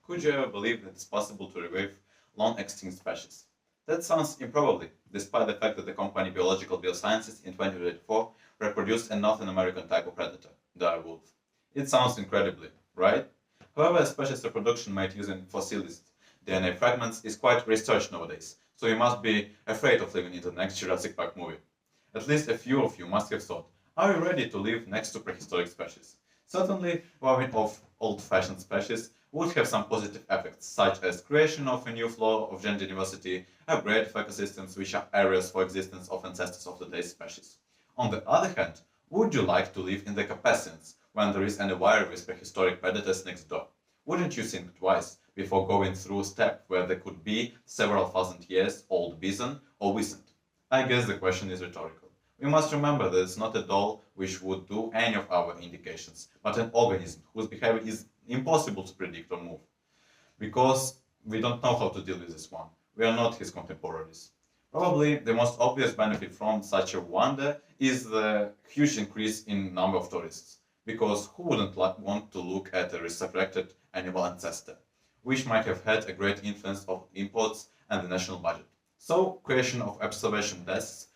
Could you ever believe that it's possible to revive long-extinct species? That sounds improbable, despite the fact that the company Biological Biosciences in 2024 reproduced a North American type of predator, the wolf. It sounds incredibly, right? However, species reproduction made using fossilized DNA fragments is quite researched nowadays, so you must be afraid of living in the next Jurassic Park movie. At least a few of you must have thought, are you ready to live next to prehistoric species? Certainly, warring off old-fashioned species would have some positive effects, such as creation of a new flow of gender diversity, upgrade of ecosystems which are areas for existence of ancestors of today's species. On the other hand, would you like to live in the Carpathians when there is an environment with prehistoric predators next door? Wouldn't you think twice before going through a step where there could be several thousand years old bison or wisent? I guess the question is rhetorical. We must remember that it's not a doll which would do any of our indications, but an organism whose behavior is impossible to predict or move. Because we don't know how to deal with this one. We are not his contemporaries. Probably the most obvious benefit from such a wonder is the huge increase in number of tourists. Because who wouldn't want to look at a resurrected animal ancestor, which might have had a great influence of imports and the national budget. So, creation of observation desks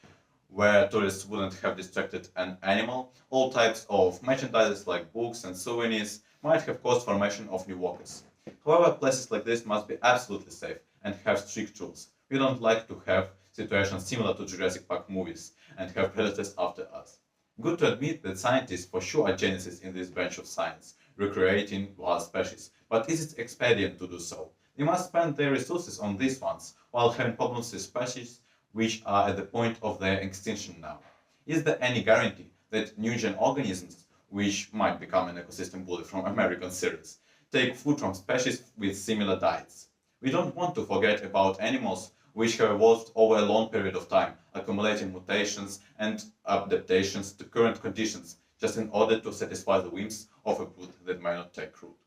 where tourists wouldn't have distracted an animal, all types of merchandise like books and souvenirs might have caused formation of new walkers. However, places like this must be absolutely safe and have strict rules. We don't like to have situations similar to Jurassic Park movies and have predators after us. Good to admit that scientists for sure are geniuses in this branch of science, recreating wild species, but is it expedient to do so? They must spend their resources on these ones while having problems with species which are at the point of their extinction now. Is there any guarantee that new gen organisms, which might become an ecosystem bully from American series, take food from species with similar diets? We don't want to forget about animals which have evolved over a long period of time, accumulating mutations and adaptations to current conditions, just in order to satisfy the whims of a food that may not take root.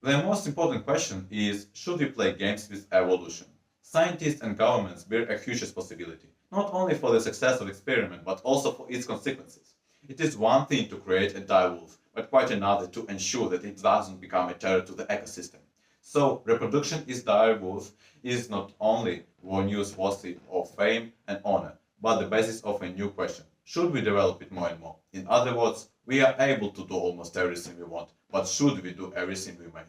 The most important question is, should we play games with evolution? Scientists and governments bear a huge responsibility, not only for the success of the experiment, but also for its consequences. It is one thing to create a direwolf, but quite another to ensure that it doesn't become a terror to the ecosystem. So, reproduction is direwolf is not only one news worthy of fame and honor, but the basis of a new question. Should we develop it more and more? In other words, we are able to do almost everything we want, but should we do everything we may?